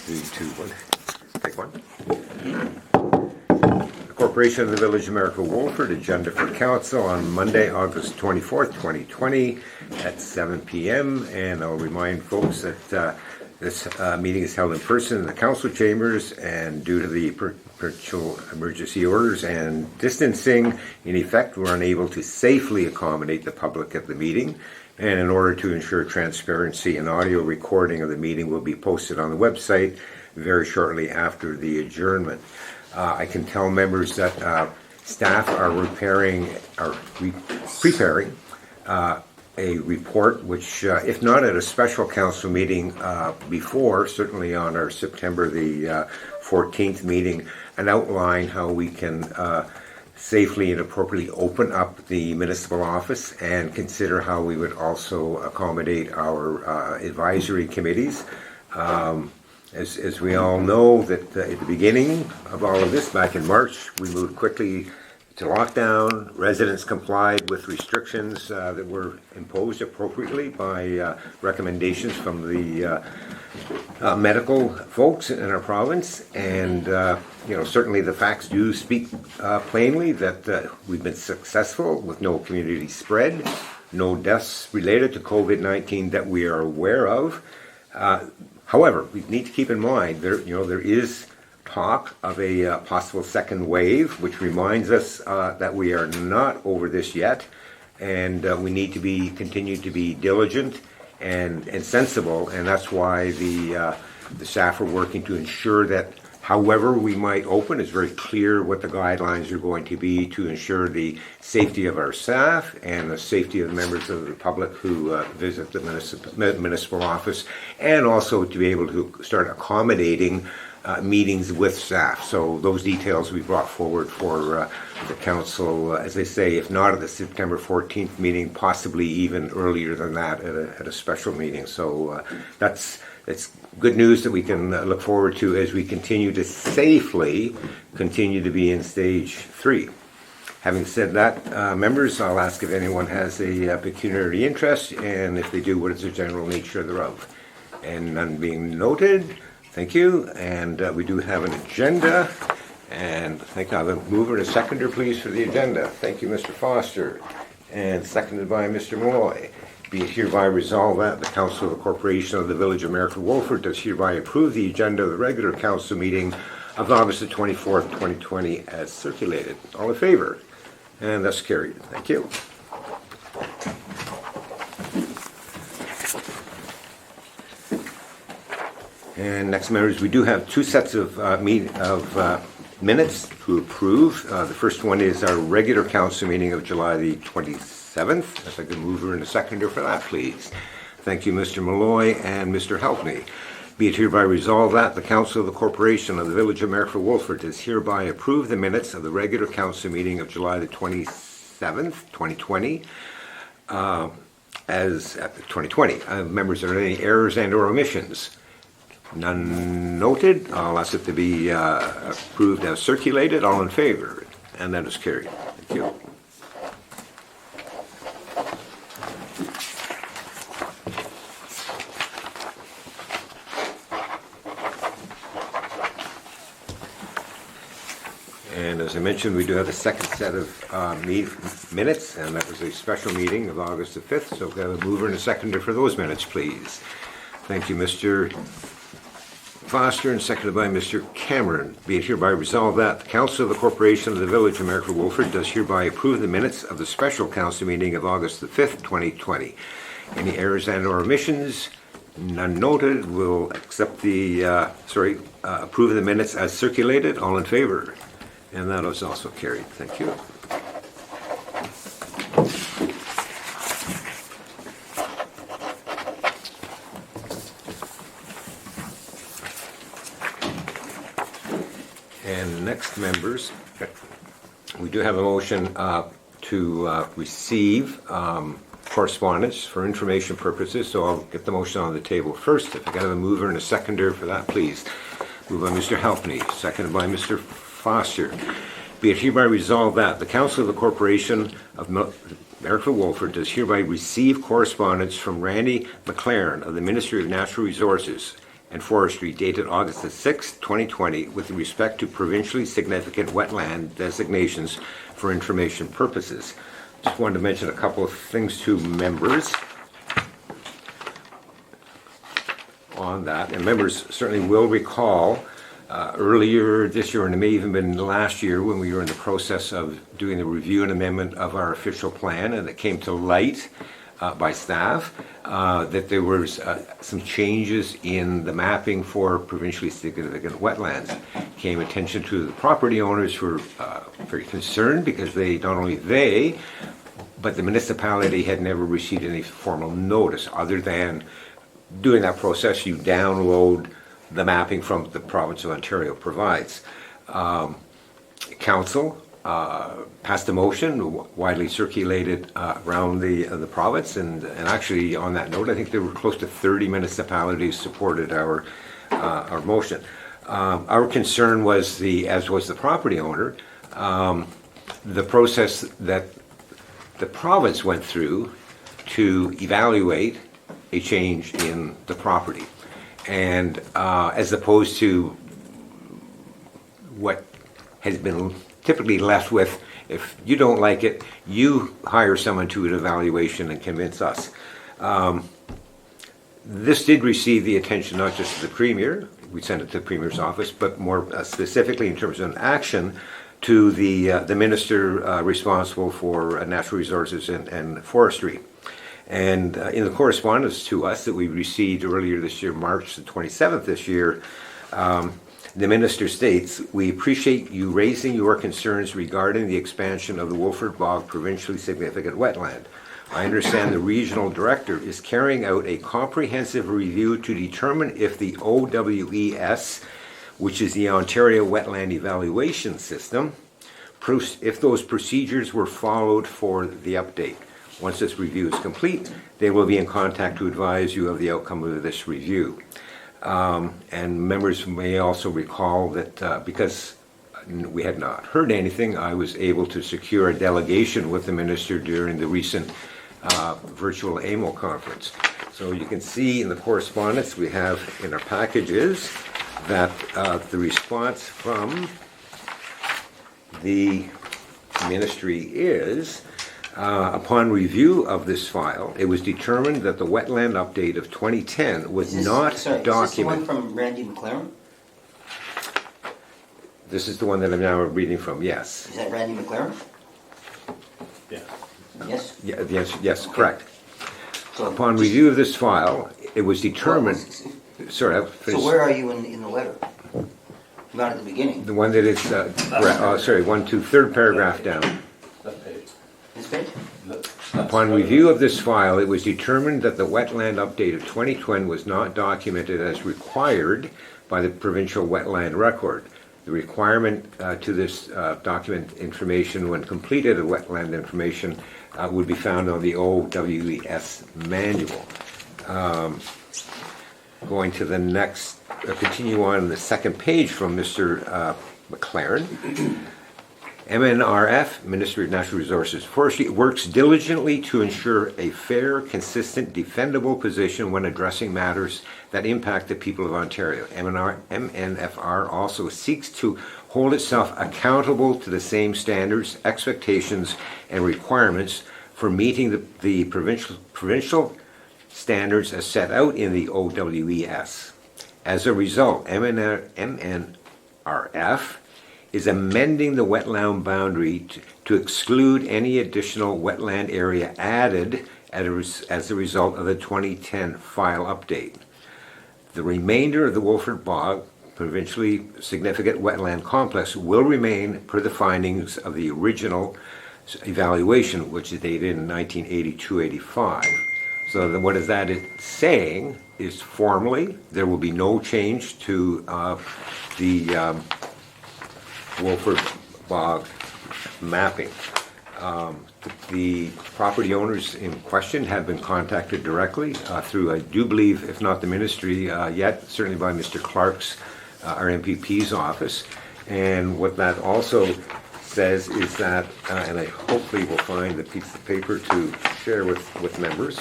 3, 2, 1. Take one. The Corporation of the Village of Miracle Wolford, agenda for council on Monday, August 24th, 2020 at 7 p.m. And I'll remind folks that this meeting is held in person in the council chambers, and due to the perpetual emergency orders and distancing in effect, we're unable to safely accommodate the public at the meeting. And in order to ensure transparency, an audio recording of the meeting will be posted on the website very shortly after the adjournment. I can tell members that staff are preparing a report, which, if not at a special council meeting before, certainly on our September the 14th meeting, an outline how we can safely and appropriately open up the municipal office and consider how we would also accommodate our advisory committees. As we all know, that at the beginning of all of this, back in March, we moved quickly to lockdown. Residents complied with restrictions that were imposed appropriately by recommendations from the medical folks in our province, and certainly the facts do speak plainly that we've been successful with no community spread, no deaths related to COVID-19 that we are aware of. However, we need to keep in mind there is talk of a possible second wave, which reminds us that we are not over this yet, and we need to continue to be diligent and sensible, and that's why the staff are working to ensure that however we might open, it's very clear what the guidelines are going to be to ensure the safety of our staff and the safety of the members of the public who visit the municipal office, and also to be able to start accommodating meetings with staff. So those details we brought forward for the council, as I say, if not at the September 14th meeting, possibly even earlier than that at a special meeting. So that's good news that we can look forward to as we continue to safely continue to be in stage 3. Having said that, members, I'll ask if anyone has a pecuniary interest, and if they do, what is the general nature thereof? And none being noted, thank you. And we do have an agenda, and I think I'll have a mover and a seconder, please, for the agenda. Thank you, Mr. Foster, and seconded by Mr. Malloy. Be it hereby resolved that the Council of the Corporation of the Village of Miracle Wolford does hereby approve the agenda of the regular council meeting of August the 24th, 2020 as circulated. All in favor? And that's carried. Thank you. And next, members, we do have 2 sets of minutes to approve. The first one is our regular council meeting of July the 27th. If I could move her in a seconder for that, please. Thank you, Mr. Malloy and Mr. Helpney. Be it hereby resolved that the Council of the Corporation of the Village of Miracle Wolford does hereby approve the minutes of the regular council meeting of July the 27th, 2020, as at the 2020. Members, are there any errors and or omissions? None noted. I'll ask it to be approved as circulated. All in favor? And that is carried. Thank you. And as I mentioned, we do have a second set of minutes, and that was a special meeting of August the 5th. So we have a mover and a seconder for those minutes, please. Thank you, Mr. Foster, and seconded by Mr. Cameron. Be it hereby resolved that the Council of the Corporation of the Village of Miracle Wolford does hereby approve the minutes of the special council meeting of August the 5th, 2020. Any errors and or omissions? None noted. We'll accept the, approve the minutes as circulated. All in favor? And that is also carried. Thank you. And next, members, we do have a motion to receive correspondence for information purposes. So I'll get the motion on the table first. If I can have a mover and a seconder for that, please. Moved by Mr. Helpney, seconded by Mr. Foster. Be it hereby resolved that the Council of the Corporation of Miracle Wolford does hereby receive correspondence from Randy McLaren of the Ministry of Natural Resources and Forestry dated August the 6th, 2020, with respect to provincially significant wetland designations for information purposes. Just wanted to mention a couple of things to members on that. And members certainly will recall earlier this year, and it may even been last year, when we were in the process of doing the review and amendment of our official plan, and it came to light by staff that there was some changes in the mapping for provincially significant wetlands. Came attention to the property owners who were very concerned because not only they, but the municipality had never received any formal notice other than doing that process. You download the mapping from the province of Ontario provides. Council passed a motion, widely circulated around the province, and actually on that note, I think there were close to 30 municipalities supported our motion. Our concern was as was the property owner, the process that the province went through to evaluate a change in the property, and as opposed to what has been typically left with, if you don't like it, you hire someone to an evaluation and convince us. This did receive the attention not just of the Premier, we sent it to the Premier's office, but more specifically in terms of an action to the Minister responsible for natural resources and forestry. And in the correspondence to us that we received earlier this year, March the 27th this year, the Minister states, "We appreciate you raising your concerns regarding the expansion of the Wolford Bog provincially significant wetland. I understand the Regional Director is carrying out a comprehensive review to determine if the OWES, which is the Ontario Wetland Evaluation System, if those procedures were followed for the update. Once this review is complete, they will be in contact to advise you of the outcome of this review." And members may also recall that because we had not heard anything, I was able to secure a delegation with the Minister during the recent virtual AMO conference. So you can see in the correspondence we have in our packages that the response from the Ministry is, upon review of this file, it was determined that the wetland update of 2010 was not documented. Is this the one from Randy McLaren? This is the one that I'm now reading from, yes. Is that Randy McLaren? Yeah. Yes? Yes, Okay. correct. So Upon review of this file, it was determined, sorry, I'll So finish. where are you in the letter? Not at the beginning. The one that is, third paragraph down. That page. This page? Upon review of this file, it was determined that the wetland update of 2020 was not documented as required by the provincial wetland record. The requirement to this document information when completed, wetland information, would be found on the OWES manual. Going to the next, continue on the second page from Mr. McLaren. MNRF, Ministry of Natural Resources and Forestry, works diligently to ensure a fair, consistent, defendable position when addressing matters that impact the people of Ontario. MNFR also seeks to hold itself accountable to the same standards, expectations, and requirements for meeting the provincial standards as set out in the OWES. As a result, MNRF is amending the wetland boundary to exclude any additional wetland area added as a result of the 2010 file update. The remainder of the Wolford Bog provincially significant wetland complex will remain per the findings of the original evaluation, which is dated in 1982-85. So what is that saying is formally there will be no change to the Wolford Bog mapping. The property owners in question have been contacted directly through, I do believe, if not the Ministry yet, certainly by Mr. Clark's, our MPP's office. And what that also says is that, and I hopefully will find the piece of paper to share with members,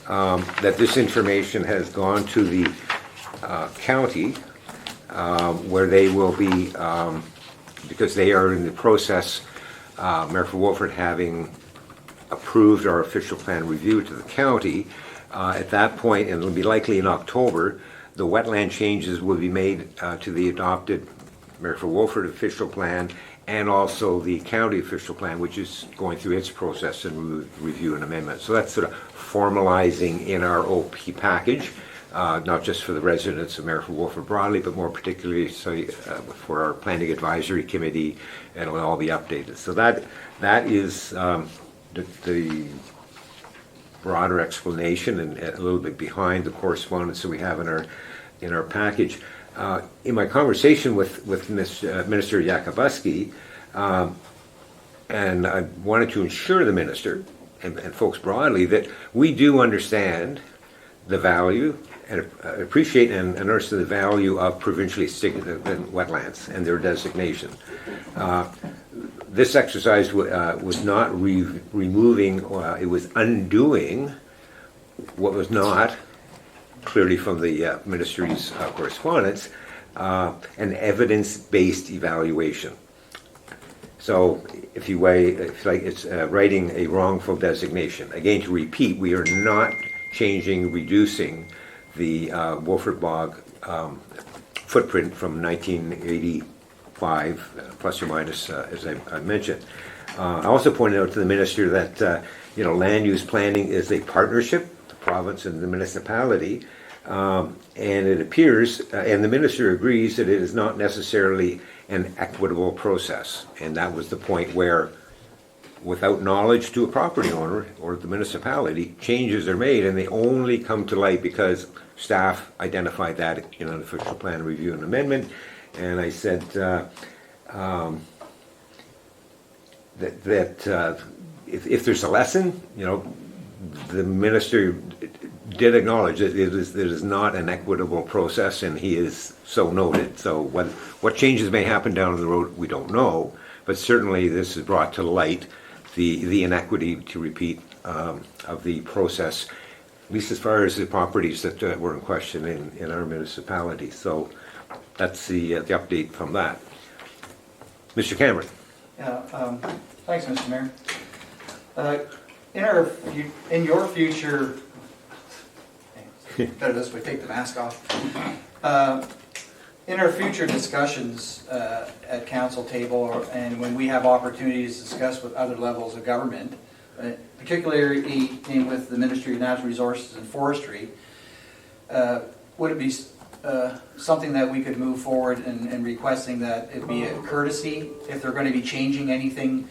that this information has gone to the County, where they will be, because they are in the process, Mayor for Wolford having approved our official plan review to the county. At that point, and it'll be likely in October, the wetland changes will be made to the adopted Mayor for Wolford official plan and also the county official plan, which is going through its process and review and amendment. So that's sort of formalizing in our OP package, not just for the residents of Mayor for Wolford broadly, but more particularly for our planning advisory committee, and it'll all be updated. So that is the broader explanation and a little bit behind the correspondence that we have in our package. In my conversation with Minister Yakabuski, and I wanted to assure the minister and folks broadly that we do understand the value and appreciate and understand the value of provincially significant wetlands and their designation. This exercise was not removing, it was undoing what was not, clearly from the ministry's correspondence, an evidence-based evaluation. So if you like, it's writing a wrongful designation. Again, to repeat, we are not changing, reducing the Wolford Bog footprint from 1985, plus or minus, as I mentioned. I also pointed out to the minister that land use planning is a partnership, the province and the municipality, and it appears, and the minister agrees, that it is not necessarily an equitable process. And that was the point where, without knowledge to a property owner or the municipality, changes are made, and they only come to light because staff identified that in an official plan review and amendment. And I said if there's a lesson, the minister did acknowledge that it is not an equitable process, and he is so noted. So what changes may happen down the road, we don't know, but certainly this has brought to light the inequity, to repeat, of the process, at least as far as the properties that were in question in our municipality. So that's the update from that. Mr. Cameron. Yeah, thanks, Mr. Mayor. In your future, better this way, take the mask off. In our future discussions at council table, and when we have opportunities to discuss with other levels of government, particularly with the Ministry of Natural Resources and Forestry, would it be something that we could move forward in requesting that it be a courtesy if they're going to be changing anything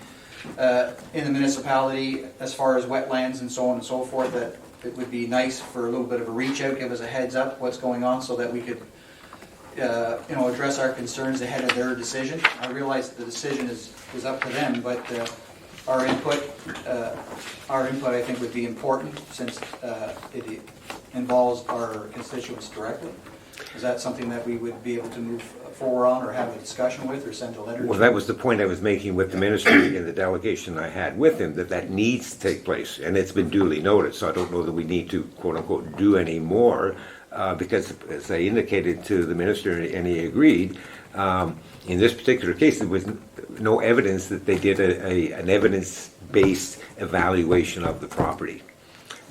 in the municipality as far as wetlands and so on and so forth, that it would be nice for a little bit of a reach out, give us a heads up what's going on so that we could address our concerns ahead of their decision. I realize the decision is up to them, but our input I think would be important, since it involves our constituents directly. Is that something that we would be able to move forward on, or have a discussion with, or send a letter? Well, that was the point I was making with the ministry in the delegation I had with him, that needs to take place, and it's been duly noted. So I don't know that we need to, quote unquote, do any more, because as I indicated to the minister, and he agreed, in this particular case there was no evidence that they did an evidence-based evaluation of the property.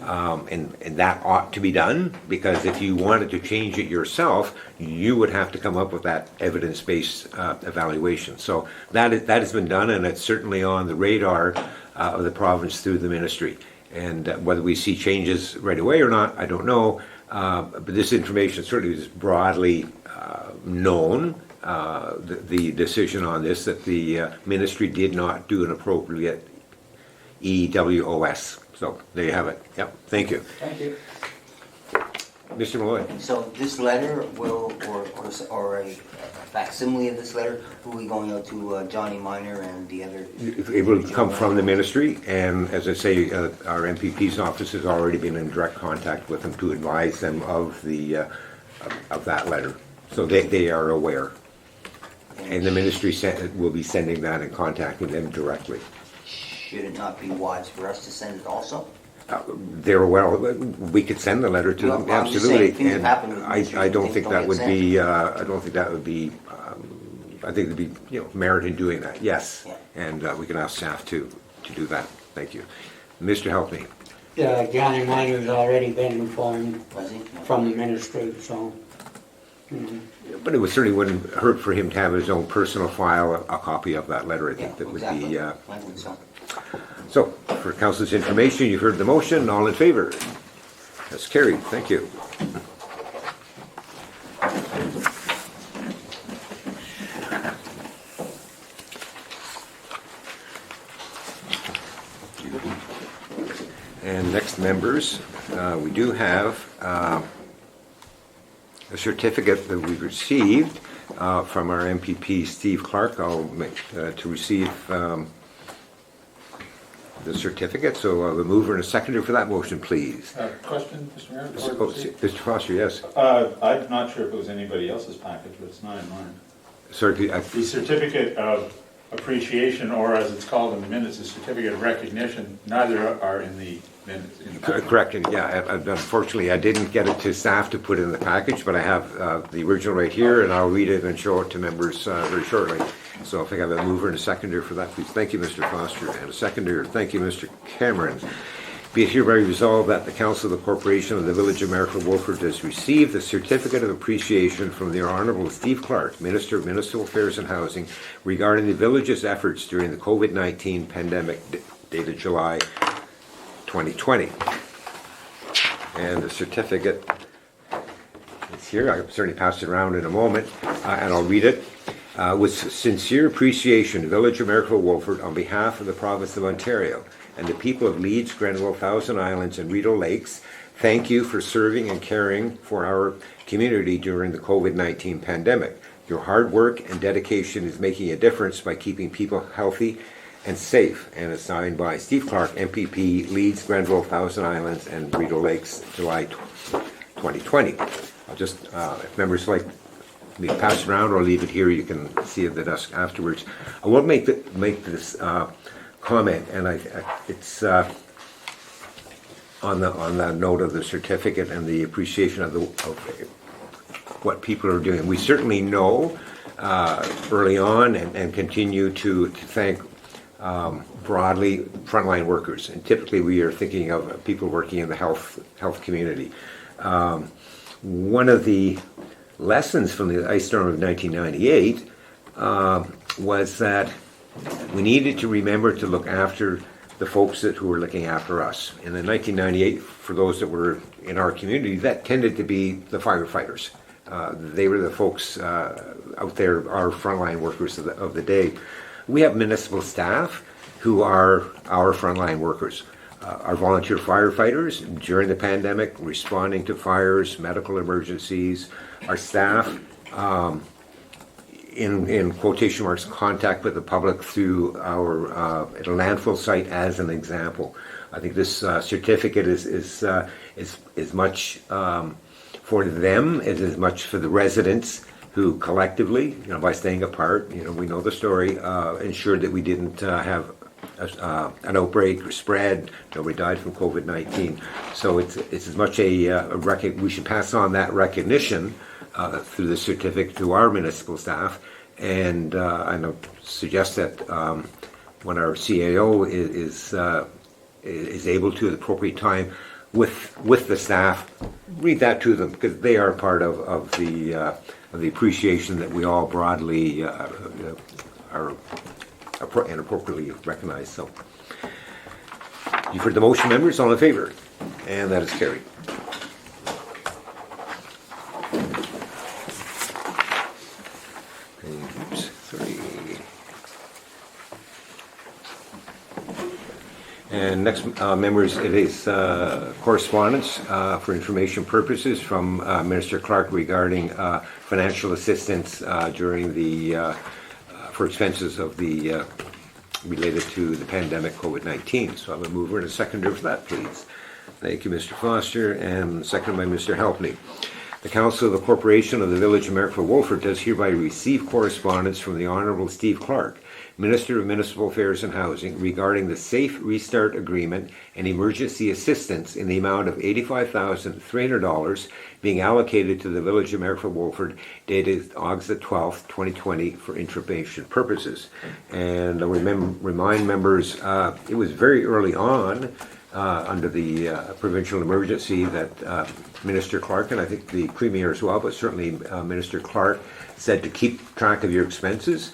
And that ought to be done, because if you wanted to change it yourself, you would have to come up with that evidence-based evaluation. So that has been done, and it's certainly on the radar of the province through the ministry. And whether we see changes right away or not, I don't know. But this information certainly is broadly known. The decision on this, that the ministry did not do an appropriate EWOS. So there you have it. Yep. Thank you. Thank you. Mr. Malloy. So this letter will, or a facsimile of this letter, will be going out to Johnny Minor and the other? It will come from the ministry, and as I say, our MPP's office has already been in direct contact with them to advise them of of that letter. So they are aware. And the ministry will be sending that and contacting them directly. Should it not be wise for us to send it also? They're well, we could send the letter to them, Well, I'm just saying, absolutely. things And happen with ministries I and don't things think don't that get would sent. be, I don't think that would be, I think there'd be, merit in doing that, yes. Yeah. And we can ask staff to do that. Thank you. Mr. Helpney. Johnny Minor's already been informed Was he? from the ministry, so. But it certainly wouldn't hurt for him to have his own personal file, a copy of that letter. I Yeah, think that would exactly. be. I think so. So, for council's information, you've heard the motion. All in favor? That's carried. Thank you. And next, members, we do have a certificate that we've received from our MPP, Steve Clark. I'll make to receive the certificate. So a mover and a seconder for that motion, please. Question, Mr. Mayor? before we Oh, proceed? Mr. Foster, yes. I'm not sure if it was anybody else's package, but it's not in mine. Sorry, The certificate of appreciation, or as it's called in the minutes, the certificate of recognition, neither are in the minutes. In the package. correct. And yeah, unfortunately, I didn't get it to staff to put in the package, but I have the original right here, and I'll read it and show it to members very shortly. So if I have a mover and a seconder for that, please. Thank you, Mr. Foster. And a seconder, thank you, Mr. Cameron. Be it hereby resolved that the Council of the Corporation of the Village of Maricville Wolford has received the Certificate of Appreciation from the Honourable Steve Clark, Minister of Municipal Affairs and Housing, regarding the village's efforts during the COVID-19 pandemic dated July 2020. And the certificate is here. I'll certainly pass it around in a moment, and I'll read it. With sincere appreciation, Village of Maricville Wolford, on behalf of the Province of Ontario and the people of Leeds, Grenville, Thousand Islands, and Rideau Lakes, thank you for serving and caring for our community during the COVID-19 pandemic. Your hard work and dedication is making a difference by keeping people healthy and safe. And it's signed by Steve Clark, MPP, Leeds, Grenville, Thousand Islands, and Rideau Lakes, July 2020. I'll just, if members like me to pass it around or leave it here, you can see it at the desk afterwards. I will make this comment, and it's on the note of the certificate and the appreciation of what people are doing. We certainly know early on and continue to thank broadly frontline workers, and typically we are thinking of people working in the health community. One of the lessons from the ice storm of 1998 was that we needed to remember to look after the folks who were looking after us. And in 1998, for those that were in our community, that tended to be the firefighters. They were the folks out there, our frontline workers of the day. We have municipal staff who are our frontline workers. Our volunteer firefighters during the pandemic, responding to fires, medical emergencies. Our staff, in quotation marks, contact with the public through our at a landfill site as an example. I think this certificate is much for them as much for the residents who collectively, by staying apart, we know the story, ensured that we didn't have an outbreak or spread. Nobody died from COVID-19. So it's as much we should pass on that recognition through the certificate to our municipal staff, and I suggest that when our CAO is able to at the appropriate time with the staff, read that to them, because they are part of the appreciation that we all broadly are and appropriately recognize. So you've heard the motion, members. All in favor? And that is carried. Page 3. And next, members, it is correspondence for information purposes from Minister Clark regarding financial assistance during the for expenses of the related to the pandemic COVID-19. So I'm a mover and a seconder for that, please. Thank you, Mr. Foster, and seconded by Mr. Helpney. The Council of the Corporation of the Village of Maricville Wolford does hereby receive correspondence from the Honourable Steve Clark, Minister of Municipal Affairs and Housing, regarding the Safe Restart Agreement and emergency assistance in the amount of $85,300 being allocated to the Village of Marysville Wolford, dated August the 12th, 2020, for information purposes. And I remind members, it was very early on under the provincial emergency that Minister Clark, and I think the Premier as well, but certainly Minister Clark, said to keep track of your expenses.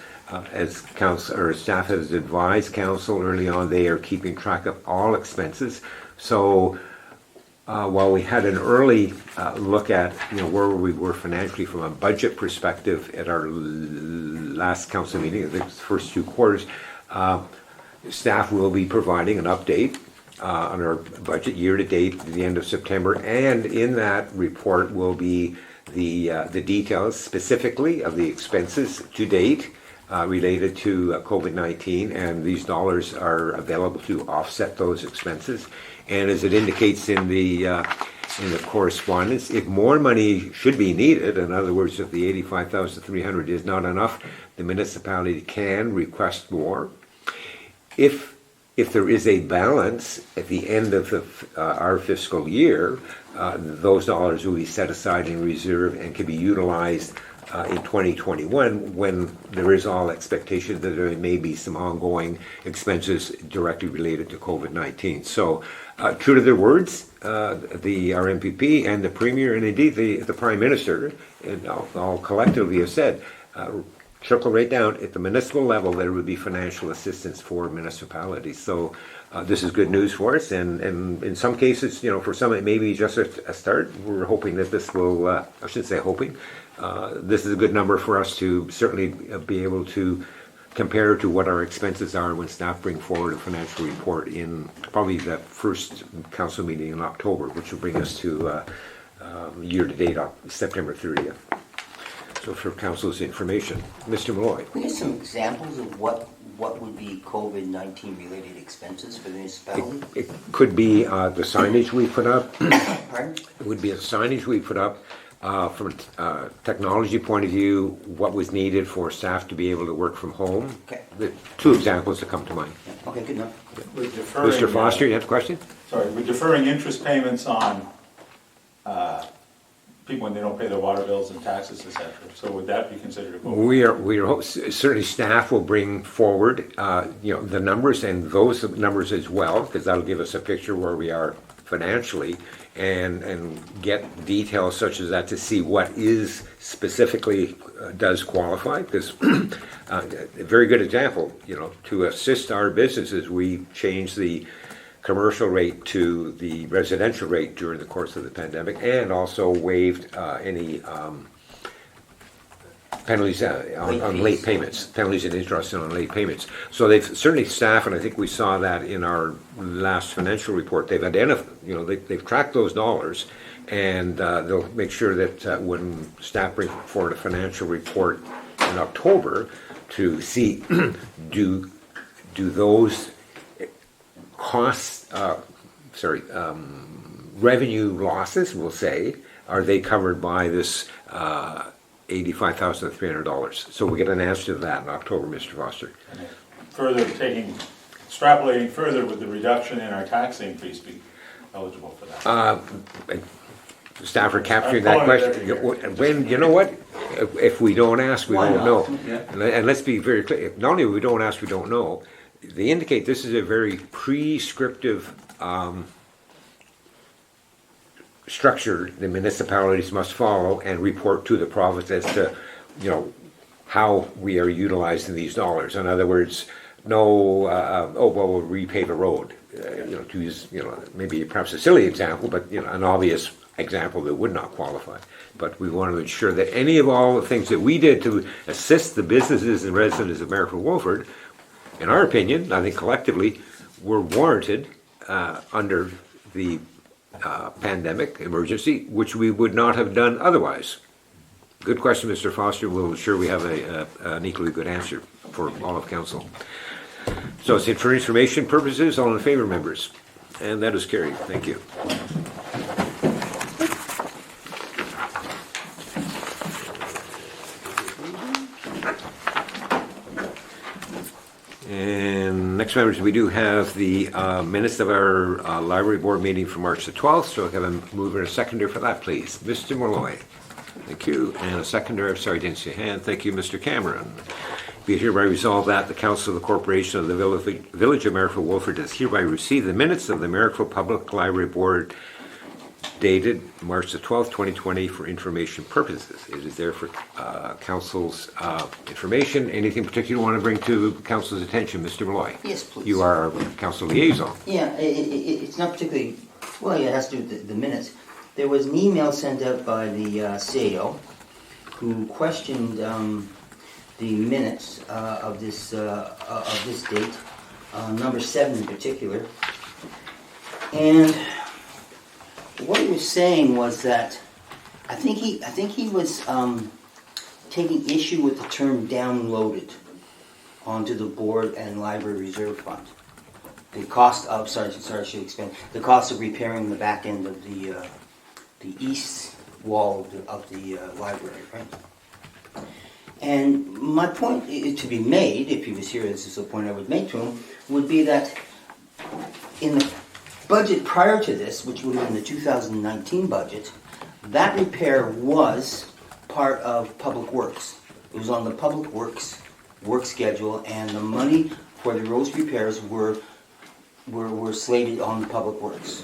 As council or staff has advised council early on, they are keeping track of all expenses. So while we had an early look at where we were financially from a budget perspective at our last council meeting, the first 2 quarters, staff will be providing an update on our budget year to date at the end of September, and in that report will be the details specifically of the expenses to date related to COVID-19, and these dollars are available to offset those expenses. And as it indicates in the correspondence, if more money should be needed, in other words, if the $85,300 is not enough, the municipality can request more. If there is a balance at the end of our fiscal year, those dollars will be set aside in reserve and can be utilized in 2021, when there is all expectation that there may be some ongoing expenses directly related to COVID-19. So, true to their words, our MPP and the Premier, and indeed the Prime Minister, and all collectively have said, trickle right down at the municipal level, there would be financial assistance for municipalities. So this is good news for us, and in some cases, for some it may be just a start. We're hoping that this will, I shouldn't say hoping, this is a good number for us to certainly be able to compare to what our expenses are when staff bring forward a financial report in probably the first council meeting in October, which will bring us to year to date on September 30th. So for council's information, Mr. Malloy. We have some examples of what would be COVID-19 related expenses for the municipality? It could be the signage we put up. Pardon? It would be the signage we put up. From a technology point of view, what was needed for staff to be able to work from home. Okay. The 2 examples that come to mind. Okay, good enough. We're deferring, Mr. Foster, you have a question? Sorry, we're deferring interest payments on people when they don't pay their water bills and taxes, etc. So would that be considered a vote? We are certainly staff will bring forward the numbers and those numbers as well, because that'll give us a picture where we are financially, and get details such as that to see what is specifically does qualify. Because a very good example, to assist our businesses, we changed the commercial rate to the residential rate during the course of the pandemic, and also waived any penalties on late payments, penalties and interest on late payments. So they've certainly staff, and I think we saw that in our last financial report. They've identified, they've tracked those dollars, and they'll make sure that when staff bring forward a financial report in October to see do those costs, revenue losses, we'll say, are they covered by this $85,300? So we get an answer to that in October, Mr. Foster. Further extrapolating further, would the reduction in our tax increase be eligible for that? Staff are capturing that question. When, you know what? If we don't ask, we won't know. And let's be very clear. Not only we don't ask, we don't know. They indicate this is a very prescriptive structure the municipalities must follow and report to the province as to, how we are utilizing these dollars. In other words, we'll repave a road. To use, maybe perhaps a silly example, but an obvious example that would not qualify. But we want to ensure that any of all the things that we did to assist the businesses and residents of Marysville Wolford, in our opinion, I think collectively, were warranted under the pandemic emergency, which we would not have done otherwise. Good question, Mr. Foster. We'll ensure we have an equally good answer for all of council. So it's for information purposes, all in favor, members? And that is carried. Thank you. next, members, we do have the minutes of our library board meeting from March the 12th, so I'll have a mover and a seconder for that, please. Mr. Malloy. Thank you. And a seconder, I'm sorry, I didn't see a hand. Thank you, Mr. Cameron. Be it hereby resolved that the Council of the Corporation of the Village of Marrickville Wolford does hereby receive the minutes of the Marrickville Public Library Board dated March the 12th, 2020 for information purposes. It is there for council's information. Anything particular you want to bring to council's attention, Mr. Malloy? Yes, please. You are our council liaison. Yeah, it's not particularly, well, it has to do with the minutes. There was an email sent out by the CAO who questioned the minutes of this date, number 7 in particular. And what he was saying was that I think he was taking issue with the term downloaded onto the board and library reserve fund. The cost of the cost of repairing the back end of the east wall of the library, right? And my point to be made, if he was here, this is the point I would make to him, would be that in the budget prior to this, which would have been the 2019 budget, that repair was part of Public Works. It was on the Public Works work schedule, and the money for the roads repairs were slated on Public Works.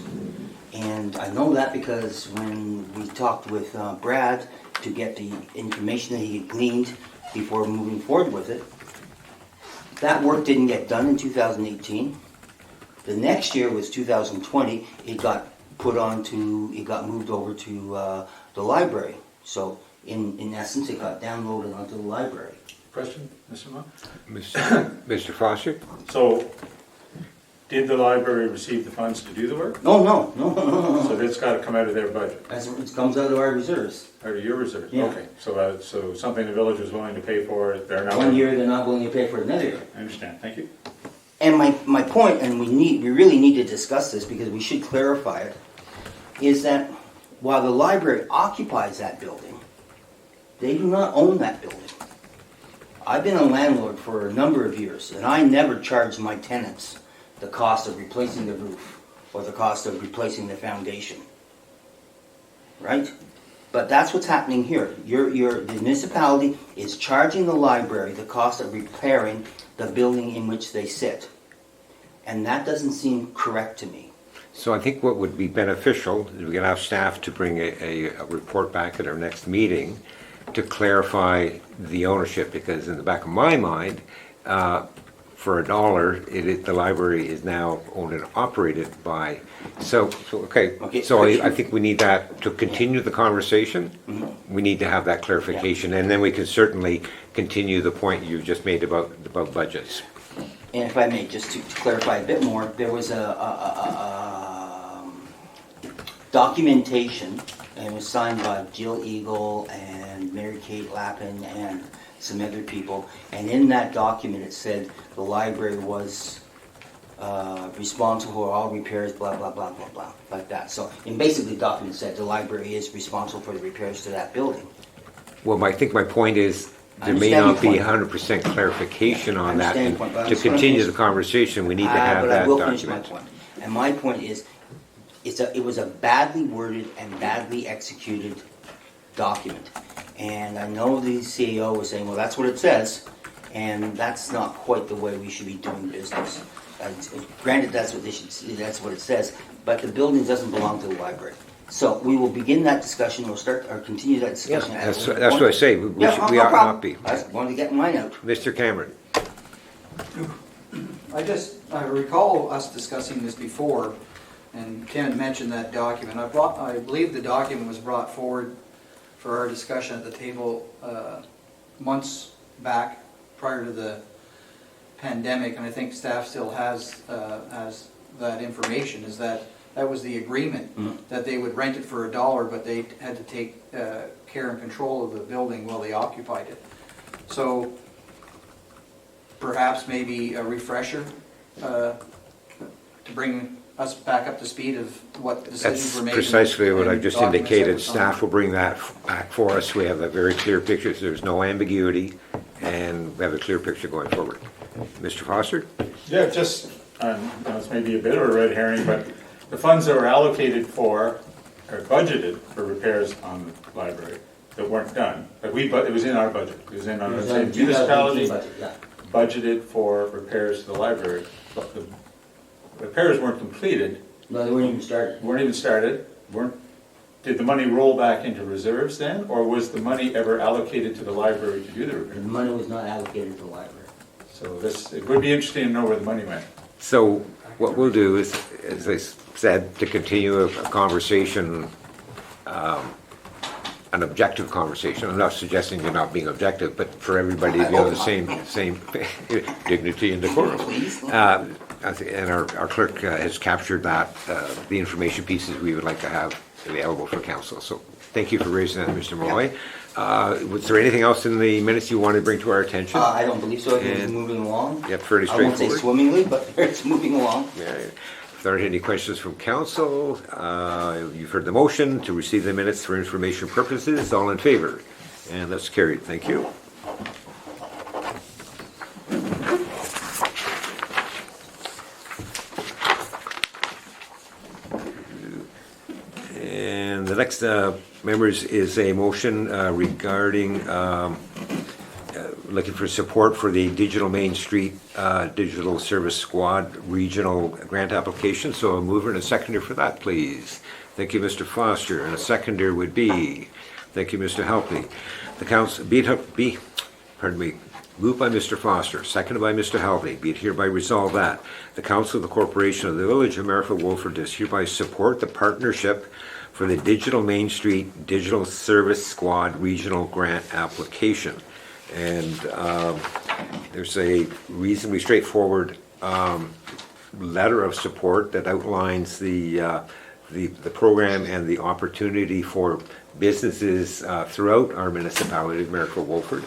And I know that because when we talked with Brad to get the information that he had gleaned before moving forward with it, that work didn't get done in 2018. The next year was 2020. It got moved over to the library. So in essence, it got downloaded onto the library. Question, Mr. Mon? Mr. Foster? So, did the library receive the funds to do the work? No. So that's got to come out of their budget, It comes out of our reserves. out of your reserves? Yeah. Okay, so something the village was willing to pay for, they're not... One year, they're not willing to pay for it another year. I understand, thank you. And my point, and we really need to discuss this because we should clarify it, is that while the library occupies that building, they do not own that building. I've been a landlord for a number of years, and I never charged my tenants the cost of replacing the roof or the cost of replacing the foundation. Right? But that's what's happening here. The municipality is charging the library the cost of repairing the building in which they sit. And that doesn't seem correct to me. So I think what would be beneficial is we can have staff to bring a report back at our next meeting to clarify the ownership, because in the back of my mind, for $1, the library is now owned and operated by. So I think we need that to continue the conversation. Mm-hmm. We need to have that clarification, and then we can certainly continue the point you just made about budgets. And if I may, just to clarify a bit more, there was a documentation, and it was signed by Jill Eagle and Mary Kate Lappin and some other people, and in that document it said the library was responsible for all repairs, blah, blah, blah, blah, blah, like that. So, and basically the document said the library is responsible for the repairs to that building. Well, I think my point is there may not be 100% clarification on that, and to continue the conversation, we need to have that But I will document. finish my point. And my point is, it was a badly worded and badly executed document. And I know the CEO was saying, well, that's what it says, and that's not quite the way we should be doing business. Granted, that's what it says, but the building doesn't belong to the library. So we will begin that discussion. We'll start or continue that discussion. Yeah, that's what I say. We ought not be. I wanted to get mine out. Mr. Cameron. I recall us discussing this before, and Ken had mentioned that document. I believe the document was brought forward for our discussion at the table months back prior to the pandemic, and I think staff still has that information, is that was the agreement, that they would rent it for $1, but they had to take care and control of the building while they occupied it. So perhaps maybe a refresher to bring us back up to speed of what decisions That's were made. precisely what I and just documents that indicated. were signed. Staff will bring that back for us. We have a very clear picture, so there's no ambiguity, and we have a clear picture going forward. Mr. Foster? Yeah, just, this may be a bit of a red herring, but the funds that were allocated for, or budgeted for repairs on the library that weren't done, but it was in our budget, it was in our, It was same on 2018 municipality budget, yeah. budgeted for repairs to the library. But the repairs weren't completed, No, they weren't even started. weren't even started, did the money roll back into reserves then, or was the money ever allocated to the library to do the The repairs? money was not allocated to the library. So it would be interesting to know where the money went. So what we'll do is, as I said, to continue a conversation, an objective conversation. I'm not suggesting you're not being objective, but for everybody to be on the same dignity and decorum. Please. And our clerk has captured that, the information pieces we would like to have available for council. So thank you for raising that, Mr. Malloy. Was there anything else in the minutes you want to bring to our attention? I don't believe so. I think it's And- moving along. Yeah, fairly I won't say straightforward. swimmingly, but it's moving along. Yeah. If there aren't any questions from council, you've heard the motion to receive the minutes for information purposes. All in favor? And that's carried. Thank you. And the next, members, is a motion regarding looking for support for the Digital Main Street Digital Service Squad Regional Grant Application. So a mover and a seconder for that, please. Thank you, Mr. Foster. And a seconder would be, thank you, Mr. Helpney. The council, moved by Mr. Foster, seconded by Mr. Helpney. Be it hereby resolved that the Council of the Corporation of the Village of Merrifield Wolford does hereby support the partnership for the Digital Main Street Digital Service Squad Regional Grant Application. And there's a reasonably straightforward letter of support that outlines the program and the opportunity for businesses throughout our municipality of Merrifield Wolford.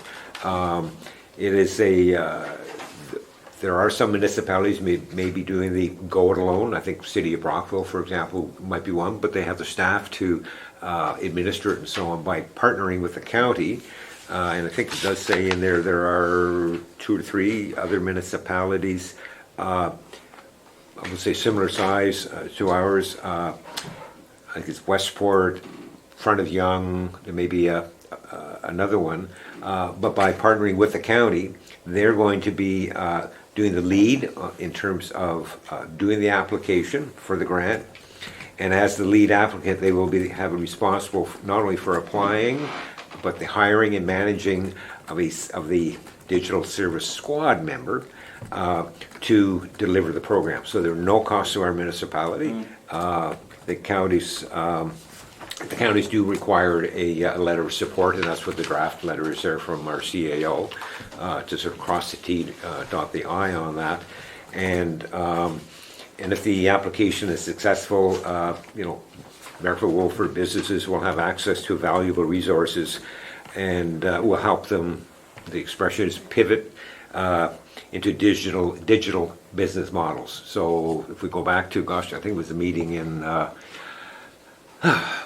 It is there are some municipalities may be doing the go it alone. I think City of Brockville, for example, might be one, but they have the staff to administer it and so on by partnering with the county. And I think it does say in there are 2 or 3 other municipalities, I would say similar size to ours. I think it's Westport, Front of Young, there may be another one. But by partnering with the county, they're going to be doing the lead in terms of doing the application for the grant. And as the lead applicant, they will be responsible not only for applying, but the hiring and managing of the Digital Service Squad member to deliver the program. So there are no costs to our municipality. The counties do require a letter of support, and that's what the draft letter is there from our CAO to sort of cross the T, dot the I on that. And if the application is successful, Merrifield Wolford businesses will have access to valuable resources and will help them, the expression is pivot into digital business models. So if we go back to, I think it was a meeting in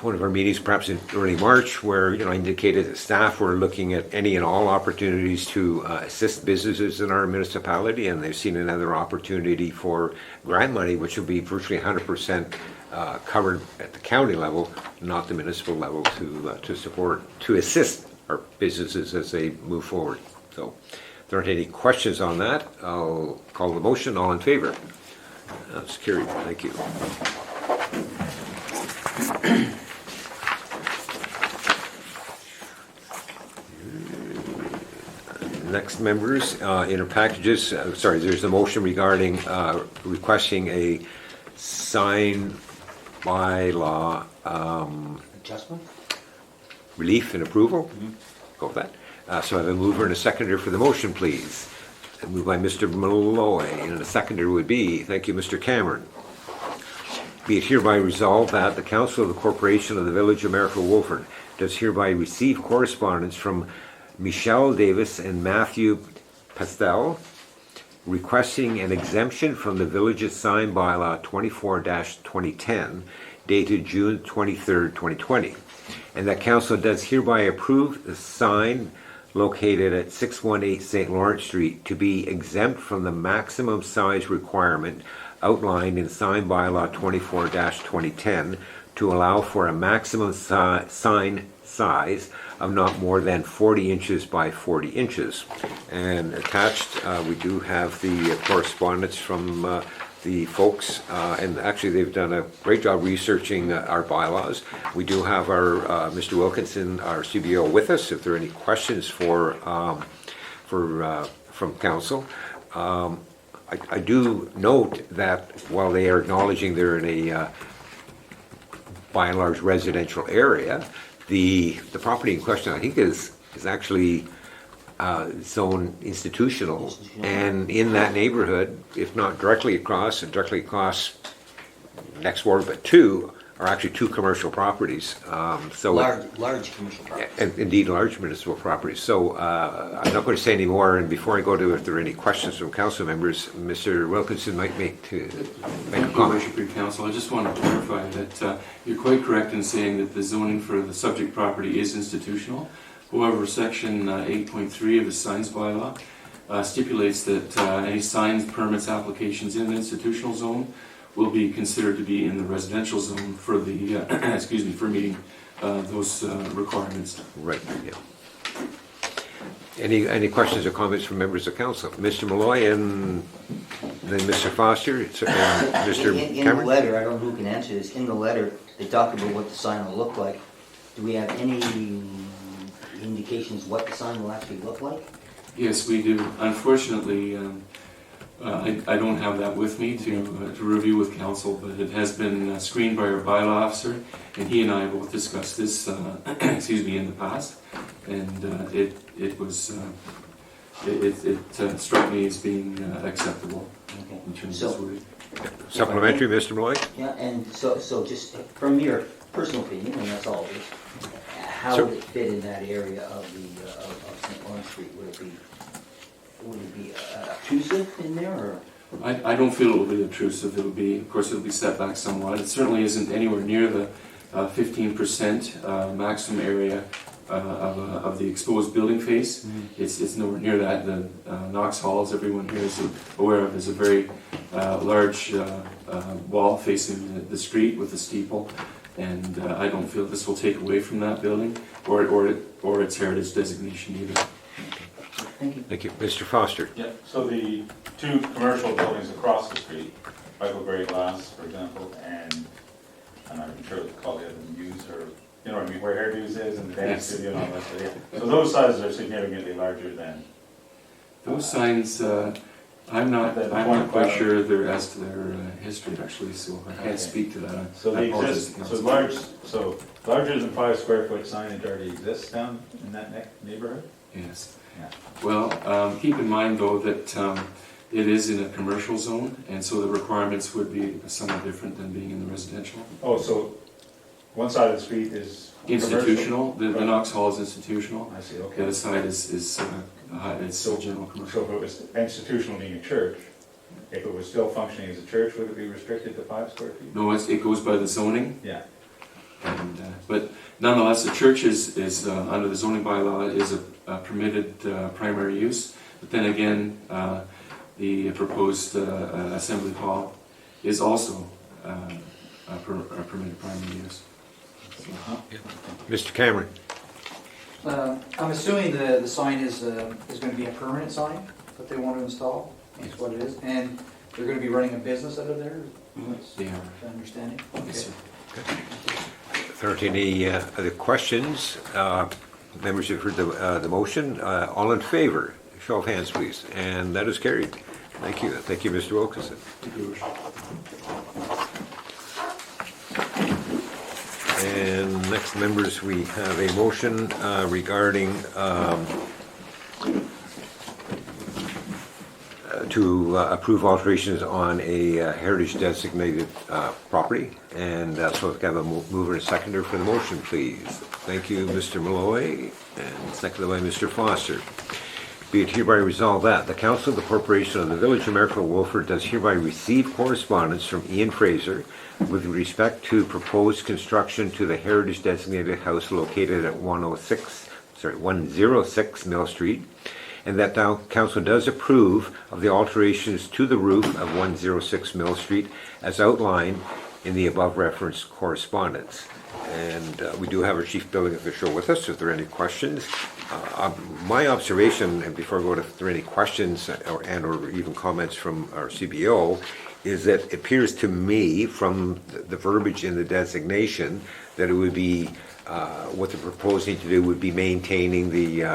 one of our meetings, perhaps in early March, where I indicated that staff were looking at any and all opportunities to assist businesses in our municipality, and they've seen another opportunity for grant money, which will be virtually 100% covered at the county level, not the municipal level, to assist our businesses as they move forward. So, if there aren't any questions on that, I'll call the motion. All in favor? That's carried. Thank you. Next, members, in our packages, there's a motion regarding requesting a sign bylaw Adjustment? relief and approval. Go with that. So I have a mover and a seconder for the motion, please. A move by Mr. Malloy, and a seconder would be, thank you, Mr. Cameron. Be it hereby resolved that the Council of the Corporation of the Village of Merrifield Wolford does hereby receive correspondence from Michelle Davis and Matthew Pastel requesting an exemption from the village's sign bylaw 24-2010 dated June 23rd, 2020, and that council does hereby approve the sign located at 618 St. Lawrence Street to be exempt from the maximum size requirement outlined in sign bylaw 24-2010 to allow for a maximum sign size of not more than 40 inches by 40 inches. And attached, we do have the correspondence from the folks, and actually they've done a great job researching our bylaws. We do have our Mr. Wilkinson, our CBO, with us if there are any questions from council. I do note that while they are acknowledging they're in a by and large residential area, the property in question, I think, is actually zone institutional, and in that neighborhood, if not directly across, and directly across next ward, but two are actually two commercial properties. Large commercial properties. And indeed, large municipal properties. So I'm not going to say any more, and before I go to if there are any questions from council members, Mr. Wilkinson might make a Thank you, comment. Worship Council. I just want to clarify that you're quite correct in saying that the zoning for the subject property is institutional. However, section 8.3 of the signs bylaw stipulates that any signs, permits, applications in the institutional zone will be considered to be in the residential zone for the, for meeting those requirements. Right, yeah. Any questions or comments from members of council? Mr. Malloy and then Mr. Foster and Mr. In the Cameron? letter, I don't know who can answer this, in the letter, they talk about what the sign will look like. Do we have any indications what the sign will actually look like? Yes, we do. Unfortunately, I don't have that with me to review with council, but it has been screened by our bylaw officer, and he and I both discussed this, in the past, and it struck me as being acceptable Okay. in terms So- of wording. Supplementary, Mr. Malloy? Yeah, and so just from your personal opinion, and that's all it is, how Sure. would it fit in that area of the, of St. Lawrence Street? Would it be obtrusive in there, or? I don't feel it will be obtrusive. It'll be, of course, it'll be set back somewhat. It certainly isn't anywhere near the 15% maximum area of the exposed building face. It's nowhere near that. The Knox Hall, as everyone here is aware of, is a very large wall facing the street with a steeple, and I don't feel this will take away from that building or its heritage designation either. Thank you. Thank you. Mr. Foster? Yeah, so the two commercial buildings across the street, Michael Gray Glass, for example, and I'm not even sure what to call the other Muse, or, you know what I mean, where Hairdo's is, and the dance Yes. studio and all that, so yeah. So those sizes are significantly larger than, Those signs, I'm not quite sure as to their history actually, so I can't Okay. speak to that. so I the apologize exist, to so council. larger than 5 square foot signage already exists down in that neighborhood? Yes. Yeah. Well, keep in mind though that it is in a commercial zone, and so the requirements would be somewhat different than being in the residential. Oh, so one side of the street is commercial? Institutional, the Knox Hall is institutional. I see, The okay. other side is So- general So commercial. if it was institutional being a church, if it was still functioning as a church, would it be restricted to 5 square feet? No, it goes by the zoning, Yeah. and, but nonetheless, the church is under the zoning bylaw is a permitted primary use. But then again, the proposed assembly hall is also a permitted primary use. Mr. Cameron? I'm assuming the sign is going to be a permanent sign that they want to install, that's what it is, and they're going to be running a business out of there, that's They are. my understanding? Yes, sir. If there aren't any other questions, members have heard the motion. All in favor? Show of hands, please. And that is carried. Thank you. Thank you, Mr. Wilkinson. Thank you, Your Worship. And next, members, we have a motion regarding to approve alterations on a heritage designated property. And so if I have a mover and seconder for the motion, please. Thank you, Mr. Malloy, and seconded by Mr. Foster. Be it hereby resolved that the Council of the Corporation of the Village of Miracle Wolford does hereby receive correspondence from Ian Fraser with respect to proposed construction to the heritage designated house located at 106 106 Mill Street, and that now council does approve of the alterations to the roof of 106 Mill Street as outlined in the above referenced correspondence. And we do have our chief building official with us. If there are any questions, my observation, and before I go to if there are any questions or even comments from our CBO, is that it appears to me from the verbiage in the designation that it would be what they're proposing to do would be maintaining the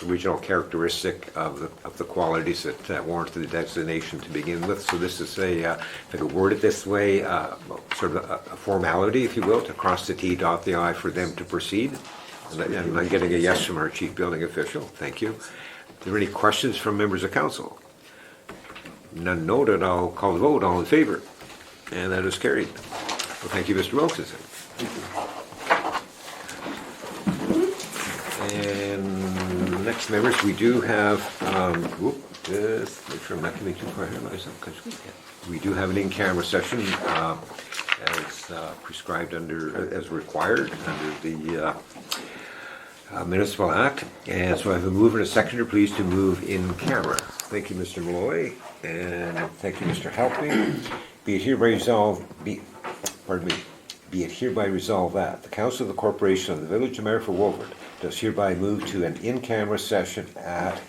original characteristic of the qualities that warranted the designation to begin with. So this is if I could word it this way, sort of a formality, if you will, to cross the T, dot the I for them to proceed. And I'm getting a yes from our chief building official. Thank you. Are there any questions from members of council? None noted. I'll call the vote. All in favor? And that is carried. Well, thank you, Mr. Wilkinson. And next, members, we do have, just make sure I'm not getting too far ahead of myself, because we do have an in-camera session as prescribed as required under the Municipal Act. And so I have a mover and a seconder, please, to move in camera. Thank you, Mr. Malloy, and thank you, Mr. Halping. Be it hereby resolved, be it hereby resolved that the Council of the Corporation of the Village of Mayor for Wolford does hereby move to an in-camera session at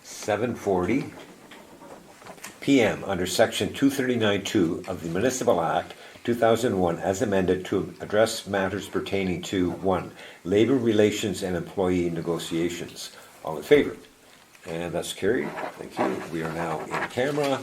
7:40 p.m. under Section 239(2) of the Municipal Act 2001 as amended to address matters pertaining to 1. Labor relations and employee negotiations. All in favor? And that's carried. Thank you. We are now in camera.